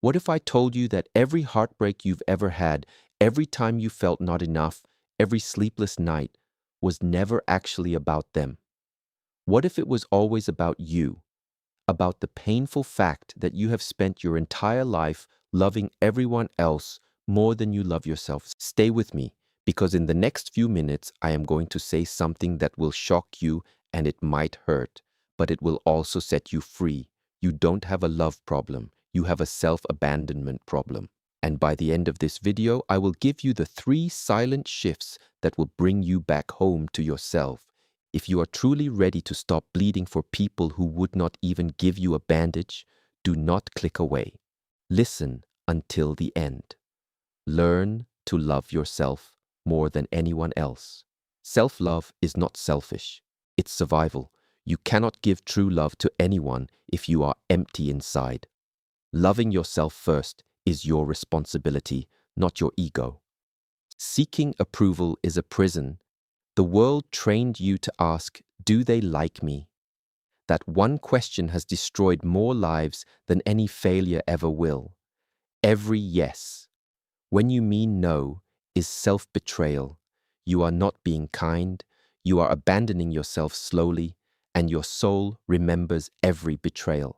What if I told you that every heartbreak you've ever had, every time you felt not enough, every sleepless night, was never actually about them? What if it was always about you, about the painful fact that you have spent your entire life loving everyone else more than you love yourself? Stay with me, because in the next few minutes, I am going to say something that will shock you and it might hurt, but it will also set you free. You don't have a love problem. You have a self-abandonment problem. And by the end of this video, I will give you the 3 silent shifts that will bring you back home to yourself. If you are truly ready to stop bleeding for people who would not even give you a bandage, do not click away. Listen until the end. Learn to love yourself more than anyone else. Self-love is not selfish. It's survival. You cannot give true love to anyone if you are empty inside. Loving yourself first is your responsibility, not your ego. Seeking approval is a prison. The world trained you to ask, do they like me? That one question has destroyed more lives than any failure ever will. Every yes, when you mean no, is self-betrayal. You are not being kind, you are abandoning yourself slowly, and your soul remembers every betrayal.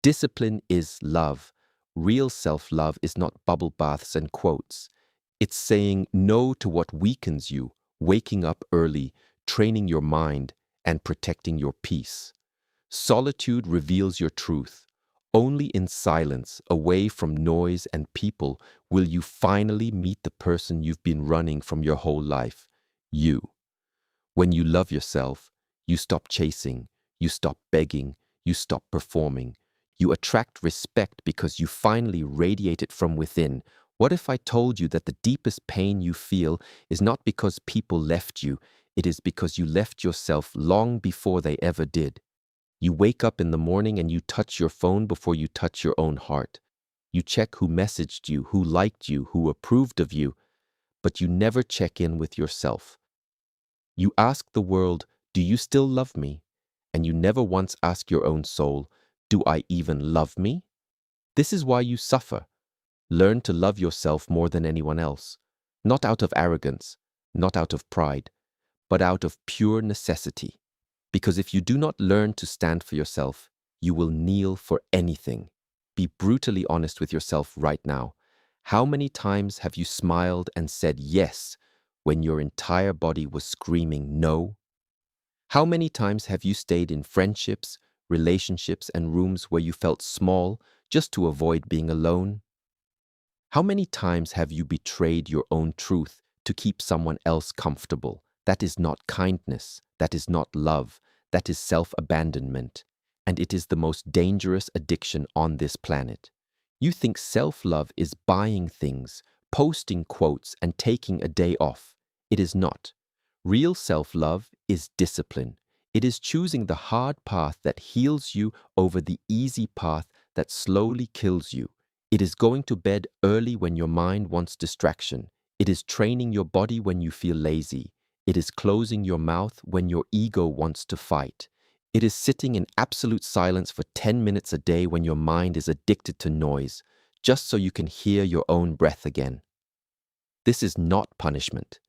Discipline is love. Real self-love is not bubble baths and quotes. It's saying no to what weakens you, waking up early, training your mind, and protecting your peace. Solitude reveals your truth. Only in silence, away from noise and people, will you finally meet the person you've been running from your whole life, you. When you love yourself, you stop chasing, you stop begging, you stop performing. You attract respect because you finally radiate it from within. What if I told you that the deepest pain you feel is not because people left you, it is because you left yourself long before they ever did? You wake up in the morning and you touch your phone before you touch your own heart. You check who messaged you, who liked you, who approved of you, but you never check in with yourself. You ask the world, do you still love me? And you never once ask your own soul, do I even love me? This is why you suffer. Learn to love yourself more than anyone else, not out of arrogance, not out of pride, but out of pure necessity. Because if you do not learn to stand for yourself, you will kneel for anything. Be brutally honest with yourself right now. How many times have you smiled and said yes when your entire body was screaming no? How many times have you stayed in friendships, relationships, and rooms where you felt small just to avoid being alone? How many times have you betrayed your own truth to keep someone else comfortable? That is not kindness. That is not love. That is self-abandonment. And it is the most dangerous addiction on this planet. You think self-love is buying things, posting quotes, and taking a day off. It is not. Real self-love is discipline. It is choosing the hard path that heals you over the easy path that slowly kills you. It is going to bed early when your mind wants distraction. It is training your body when you feel lazy. It is closing your mouth when your ego wants to fight. It is sitting in absolute silence for 10 minutes a day when your mind is addicted to noise, just so you can hear your own breath again. This is not punishment.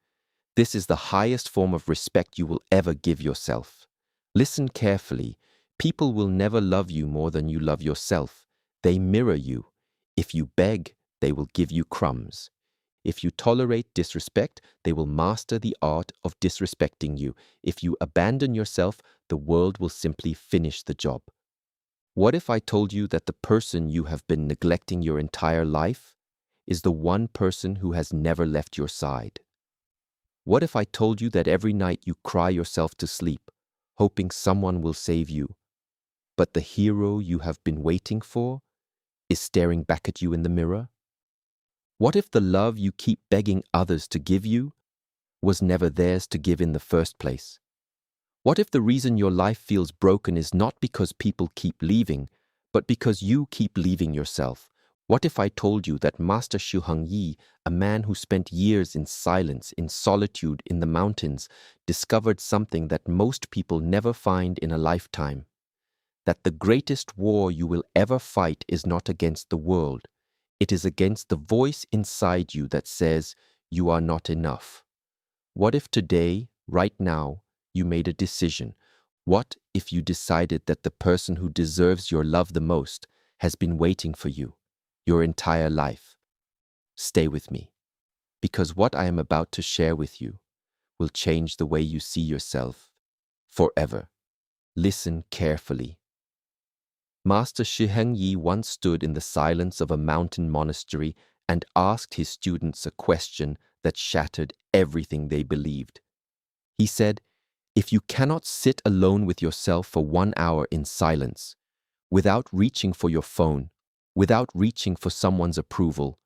This is the highest form of respect you will ever give yourself. Listen carefully. People will never love you more than you love yourself. They mirror you. If you beg, they will give you crumbs. If you tolerate disrespect, they will master the art of disrespecting you. If you abandon yourself, the world will simply finish the job. What if I told you that the person you have been neglecting your entire life is the one person who has never left your side? What if I told you that every night you cry yourself to sleep, hoping someone will save you, but the hero you have been waiting for is staring back at you in the mirror? What if the love you keep begging others to give you was never theirs to give in the first place? What if the reason your life feels broken is not because people keep leaving, but because you keep leaving yourself? What if I told you that Master Shi Heng Yi, a man who spent years in silence, in solitude, in the mountains, discovered something that most people never find in a lifetime? that the greatest war you will ever fight is not against the world. It is against the voice inside you that says you are not enough. What if today, right now, you made a decision? What if you decided that the person who deserves your love the most has been waiting for you your entire life? Stay with me, because what I am about to share with you will change the way you see yourself forever. Listen carefully. Master Shi Heng Yi once stood in the silence of a mountain monastery and asked his students a question that shattered everything they believed. He said, "If you cannot sit alone with yourself for 1 hour in silence, without reaching for your phone, without reaching for someone's approval,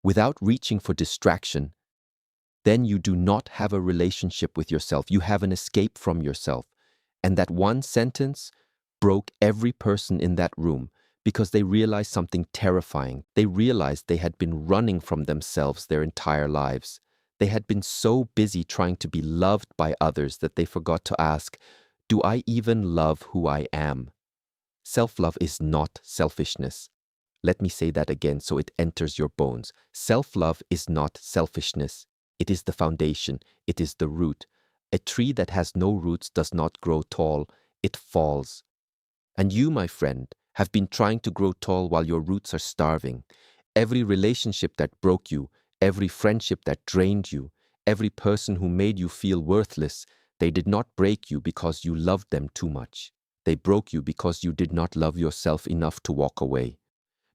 without reaching for distraction, then you do not have a relationship with yourself. You have an escape from yourself." And that one sentence broke every person in that room because they realized something terrifying. They realized they had been running from themselves their entire lives. They had been so busy trying to be loved by others that they forgot to ask, do I even love who I am? Self-love is not selfishness. Let me say that again so it enters your bones. Self-love is not selfishness. It is the foundation. It is the root. A tree that has no roots does not grow tall. It falls. And you, my friend, have been trying to grow tall while your roots are starving. Every relationship that broke you, every friendship that drained you, every person who made you feel worthless, they did not break you because you loved them too much. They broke you because you did not love yourself enough to walk away.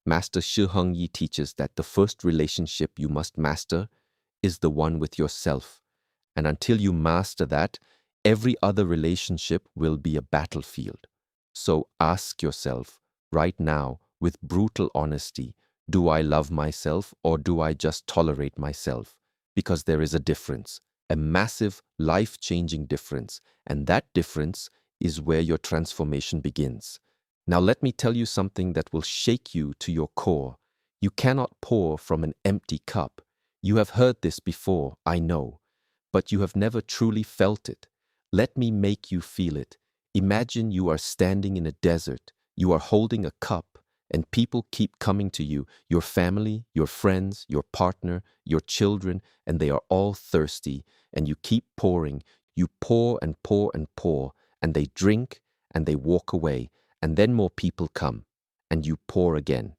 Master Shi Heng Yi teaches that the first relationship you must master is the one with yourself. And until you master that, every other relationship will be a battlefield. So ask yourself right now with brutal honesty, do I love myself or do I just tolerate myself? Because there is a difference, a massive life-changing difference, and that difference is where your transformation begins. Now let me tell you something that will shake you to your core. You cannot pour from an empty cup. You have heard this before, I know, but you have never truly felt it. Let me make you feel it. Imagine you are standing in a desert, you are holding a cup, and people keep coming to you, your family, your friends, your partner, your children, and they are all thirsty, and you keep pouring. You pour and pour and pour, and they drink, and they walk away, and then more people come, and you pour again.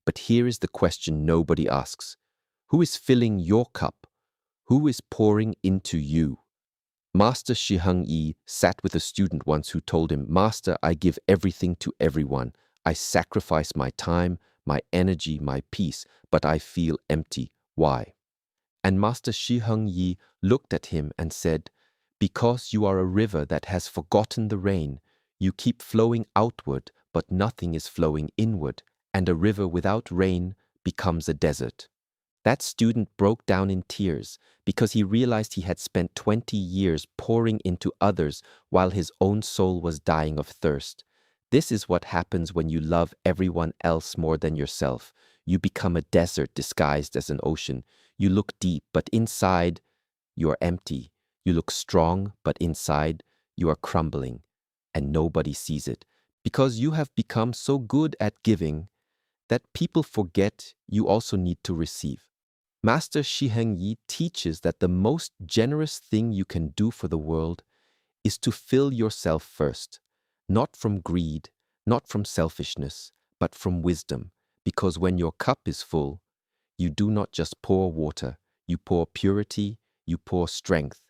But here is the question nobody asks. Who is filling your cup? Who is pouring into you? Master Shi Heng Yi sat with a student once who told him, "Master, I give everything to everyone. I sacrifice my time, my energy, my peace, but I feel empty. Why?" And Master Shi Heng Yi looked at him and said, "Because you are a river that has forgotten the rain. You keep flowing outward, but nothing is flowing inward, and a river without rain becomes a desert." That student broke down in tears because he realized he had spent 20 years pouring into others while his own soul was dying of thirst. This is what happens when you love everyone else more than yourself. You become a desert disguised as an ocean. You look deep, but inside, you are empty. You look strong, but inside, you are crumbling. And nobody sees it because you have become so good at giving that people forget you also need to receive. Master Shi Heng Yi teaches that the most generous thing you can do for the world is to fill yourself first, not from greed, not from selfishness, but from wisdom, because when your cup is full, you do not just pour water, you pour purity, you pour strength,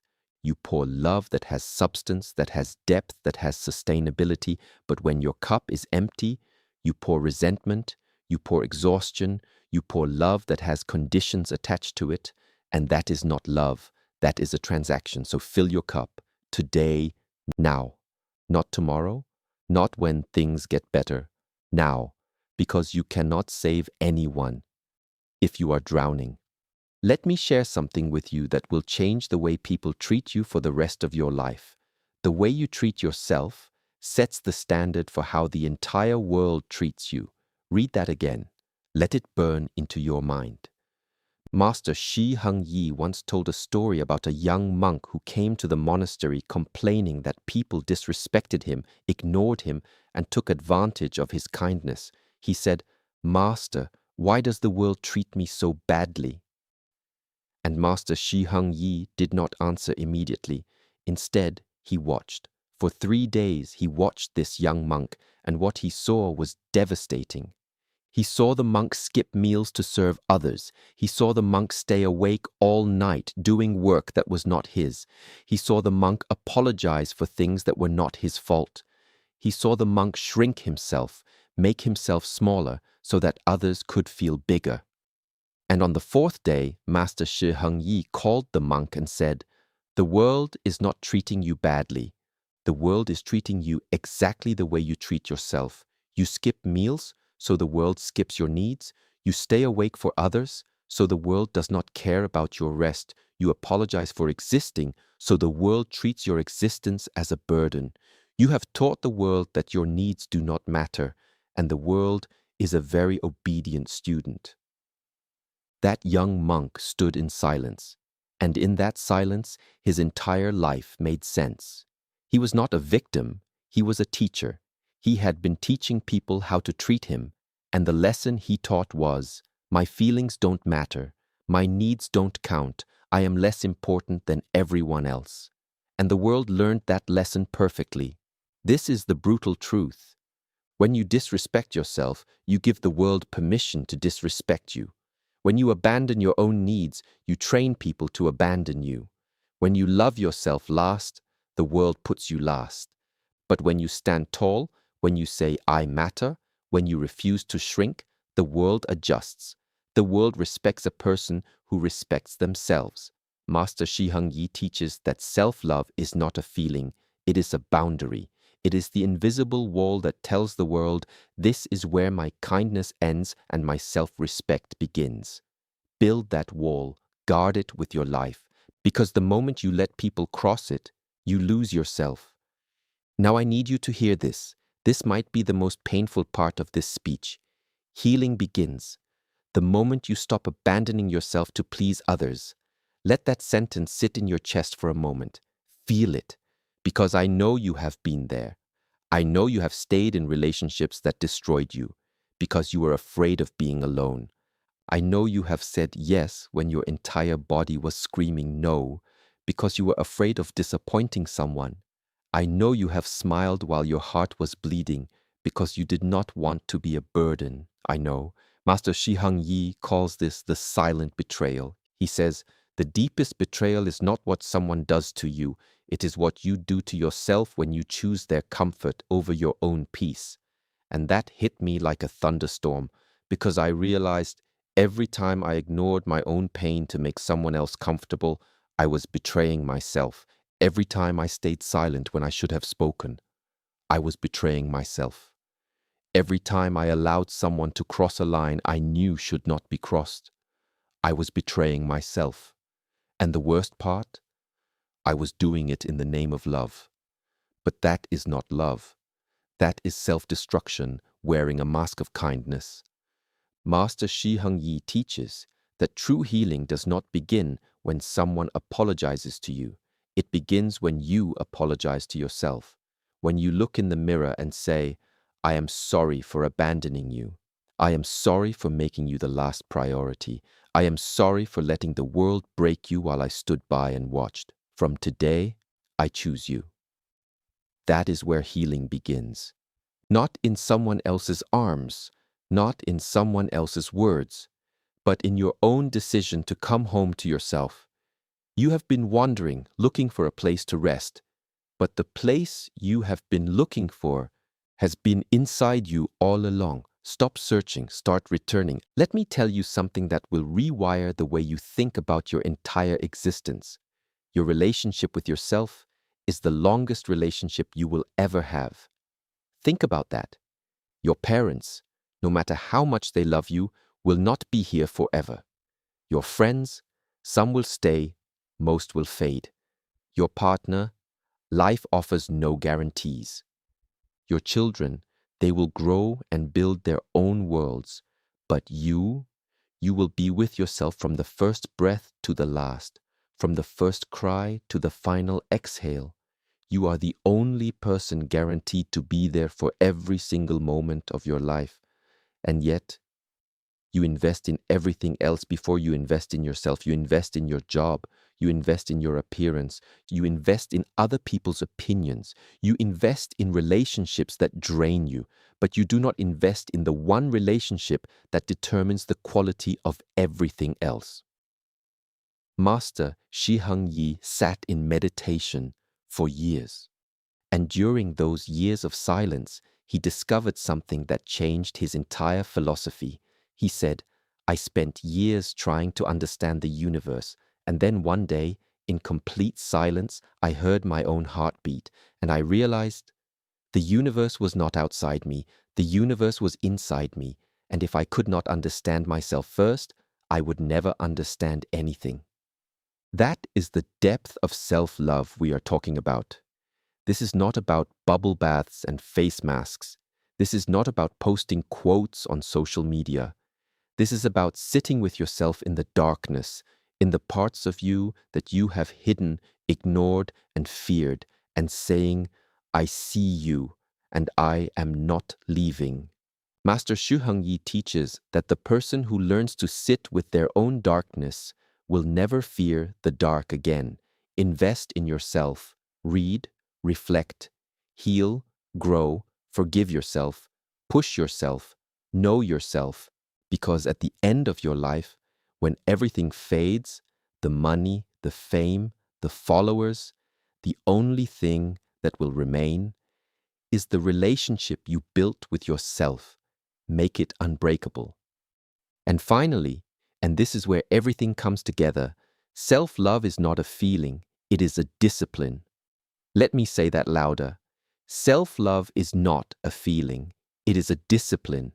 you pour love that has substance, that has depth, that has sustainability. But when your cup is empty, you pour resentment, you pour exhaustion, you pour love that has conditions attached to it, and that is not love, that is a transaction. So fill your cup today, now. Not tomorrow, not when things get better, now, because you cannot save anyone if you are drowning. Let me share something with you that will change the way people treat you for the rest of your life. The way you treat yourself sets the standard for how the entire world treats you. Read that again. Let it burn into your mind. Master Shi Heng Yi once told a story about a young monk who came to the monastery complaining that people disrespected him, ignored him, and took advantage of his kindness. He said, "Master, why does the world treat me so badly?" And Master Shi Heng Yi did not answer immediately. Instead, he watched. For 3 days he watched this young monk, and what he saw was devastating. He saw the monk skip meals to serve others. He saw the monk stay awake all night doing work that was not his. He saw the monk apologize for things that were not his fault. He saw the monk shrink himself, make himself smaller so that others could feel bigger. And on the 4th day, Master Shi Heng Yi called the monk and said, "The world is not treating you badly. The world is treating you exactly the way you treat yourself. You skip meals, so the world skips your needs. You stay awake for others, so the world does not care about your rest. You apologize for existing, so the world treats your existence as a burden. You have taught the world that your needs do not matter, and the world is a very obedient student." That young monk stood in silence, and in that silence his entire life made sense. He was not a victim, he was a teacher. He had been teaching people how to treat him, and the lesson he taught was, "My feelings don't matter, my needs don't count, I am less important than everyone else." And the world learned that lesson perfectly. This is the brutal truth. When you disrespect yourself, you give the world permission to disrespect you. When you abandon your own needs, you train people to abandon you. When you love yourself last, the world puts you last. But when you stand tall, when you say, "I matter," when you refuse to shrink, the world adjusts. The world respects a person who respects themselves. Master Shi Heng Yi teaches that self-love is not a feeling, it is a boundary. It is the invisible wall that tells the world, "This is where my kindness ends and my self-respect begins." Build that wall, guard it with your life, because the moment you let people cross it, you lose yourself. Now I need you to hear this. This might be the most painful part of this speech. Healing begins the moment you stop abandoning yourself to please others. Let that sentence sit in your chest for a moment. Feel it, because I know you have been there. I know you have stayed in relationships that destroyed you, because you were afraid of being alone. I know you have said yes when your entire body was screaming no, because you were afraid of disappointing someone. I know you have smiled while your heart was bleeding, because you did not want to be a burden. I know. Master Shi Heng Yi calls this the silent betrayal. He says, "The deepest betrayal is not what someone does to you, it is what you do to yourself when you choose their comfort over your own peace." And that hit me like a thunderstorm, because I realized every time I ignored my own pain to make someone else comfortable, I was betraying myself. Every time I stayed silent when I should have spoken, I was betraying myself. Every time I allowed someone to cross a line I knew should not be crossed, I was betraying myself. And the worst part? I was doing it in the name of love. But that is not love. That is self-destruction wearing a mask of kindness. Master Shi Heng Yi teaches that true healing does not begin when someone apologizes to you. It begins when you apologize to yourself. When you look in the mirror and say, "I am sorry for abandoning you. I am sorry for making you the last priority. I am sorry for letting the world break you while I stood by and watched. From today, I choose you." That is where healing begins. Not in someone else's arms, not in someone else's words, but in your own decision to come home to yourself. You have been wandering, looking for a place to rest, but the place you have been looking for has been inside you all along. Stop searching, start returning. Let me tell you something that will rewire the way you think about your entire existence. Your relationship with yourself is the longest relationship you will ever have. Think about that. Your parents, no matter how much they love you, will not be here forever. Your friends, some will stay, most will fade. Your partner, life offers no guarantees. Your children, they will grow and build their own worlds. But you will be with yourself from the first breath to the last, from the first cry to the final exhale. You are the only person guaranteed to be there for every single moment of your life. And yet, you invest in everything else before you invest in yourself. You invest in your job. You invest in your appearance. You invest in other people's opinions. You invest in relationships that drain you, but you do not invest in the one relationship that determines the quality of everything else. Master Shi Heng Yi sat in meditation for years. And during those years of silence, he discovered something that changed his entire philosophy. He said, I spent years trying to understand the universe, and then one day, in complete silence, I heard my own heartbeat, and I realized the universe was not outside me, the universe was inside me, and if I could not understand myself first, I would never understand anything. That is the depth of self-love we are talking about. This is not about bubble baths and face masks. This is not about posting quotes on social media. This is about sitting with yourself in the darkness, in the parts of you that you have hidden, ignored, and feared, and saying, I see you, and I am not leaving. Master Shi Heng Yi teaches that the person who learns to sit with their own darkness will never fear the dark again. Invest in yourself. Read, reflect, heal, grow, forgive yourself, push yourself, know yourself, because at the end of your life, when everything fades, the money, the fame, the followers, the only thing that will remain is the relationship you built with yourself. Make it unbreakable. And finally, and this is where everything comes together, self-love is not a feeling, it is a discipline. Let me say that louder. Self-love is not a feeling, it is a discipline.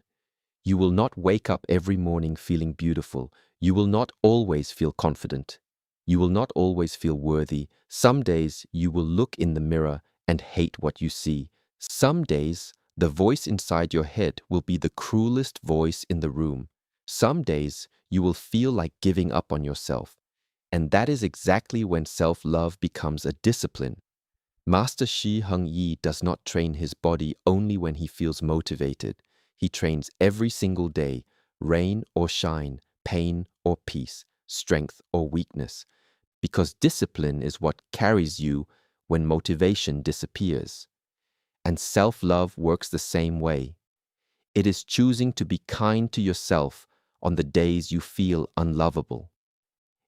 You will not wake up every morning feeling beautiful. You will not always feel confident. You will not always feel worthy. Some days you will look in the mirror and hate what you see. Some days the voice inside your head will be the cruelest voice in the room. Some days you will feel like giving up on yourself. And that is exactly when self-love becomes a discipline. Master Shi Heng Yi does not train his body only when he feels motivated. He trains every single day, rain or shine, pain or peace, strength or weakness, because discipline is what carries you when motivation disappears. And self-love works the same way. It is choosing to be kind to yourself on the days you feel unlovable.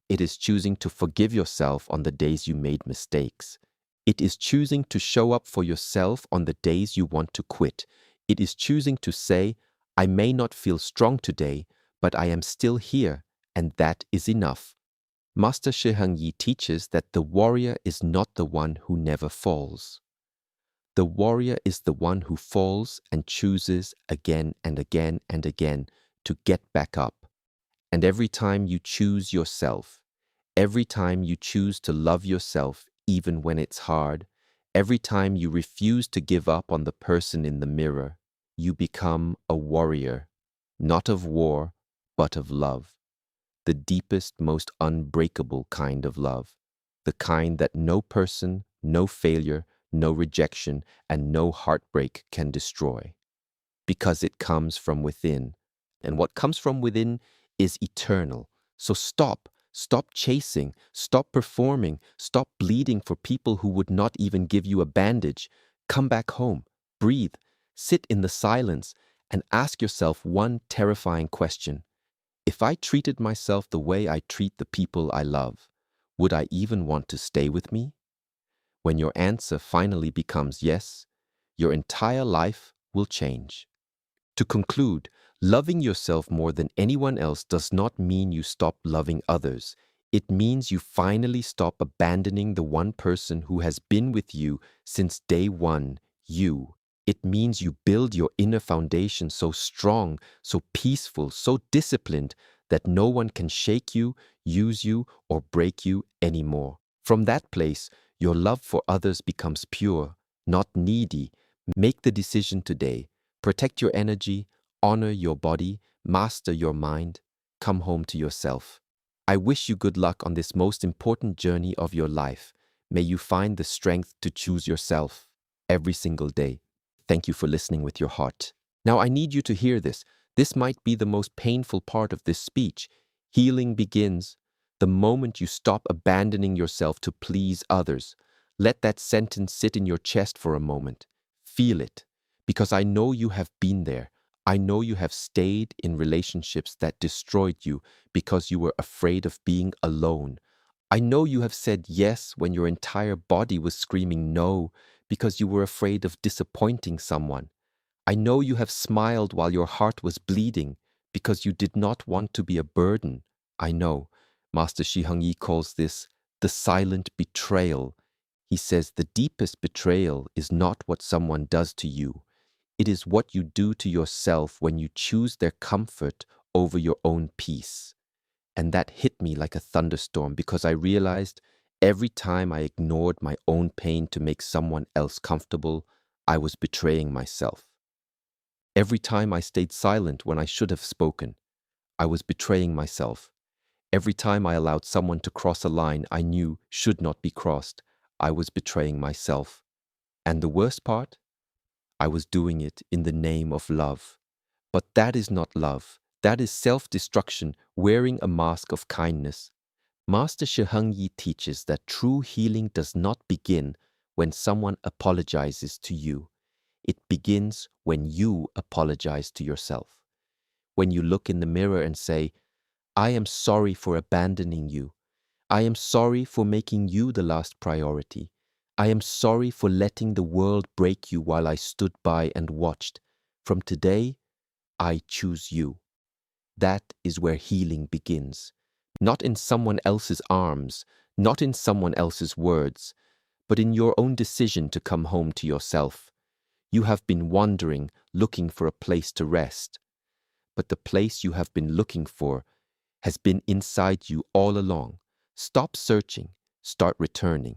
It is choosing to forgive yourself on the days you made mistakes. It is choosing to show up for yourself on the days you want to quit. It is choosing to say, I may not feel strong today, but I am still here, and that is enough. Master Shi Heng Yi teaches that the warrior is not the one who never falls. The warrior is the one who falls and chooses again and again and again to get back up. And every time you choose yourself, every time you choose to love yourself even when it's hard, every time you refuse to give up on the person in the mirror, you become a warrior, not of war, but of love. The deepest, most unbreakable kind of love. The kind that no person, no failure, no rejection, and no heartbreak can destroy. Because it comes from within. And what comes from within is eternal. So stop chasing, stop performing, stop bleeding for people who would not even give you a bandage. Come back home, breathe, sit in the silence, and ask yourself one terrifying question. If I treated myself the way I treat the people I love, would I even want to stay with me? When your answer finally becomes yes, your entire life will change. To conclude, loving yourself more than anyone else does not mean you stop loving others. It means you finally stop abandoning the one person who has been with you since day one, you. It means you build your inner foundation so strong, so peaceful, so disciplined that no one can shake you, use you, or break you anymore. From that place, your love for others becomes pure, not needy. Make the decision today. Protect your energy, honor your body, master your mind, come home to yourself. I wish you good luck on this most important journey of your life. May you find the strength to choose yourself every single day. Thank you for listening with your heart. Now, I need you to hear this. This might be the most painful part of this speech. Healing begins the moment you stop abandoning yourself to please others. Let that sentence sit in your chest for a moment. Feel it, because I know you have been there. I know you have stayed in relationships that destroyed you because you were afraid of being alone. I know you have said yes when your entire body was screaming no because you were afraid of disappointing someone. I know you have smiled while your heart was bleeding because you did not want to be a burden. I know. Master Shi Heng Yi calls this the silent betrayal. He says the deepest betrayal is not what someone does to you. It is what you do to yourself when you choose their comfort over your own peace. And that hit me like a thunderstorm because I realized every time I ignored my own pain to make someone else comfortable, I was betraying myself. Every time I stayed silent when I should have spoken, I was betraying myself. Every time I allowed someone to cross a line I knew should not be crossed, I was betraying myself. And the worst part? I was doing it in the name of love. But that is not love. That is self-destruction wearing a mask of kindness. Master Shi Heng Yi teaches that true healing does not begin when someone apologizes to you. It begins when you apologize to yourself. When you look in the mirror and say, I am sorry for abandoning you. I am sorry for making you the last priority. I am sorry for letting the world break you while I stood by and watched. From today, I choose you. That is where healing begins. Not in someone else's arms, not in someone else's words, but in your own decision to come home to yourself. You have been wandering, looking for a place to rest. But the place you have been looking for has been inside you all along. Stop searching, start returning.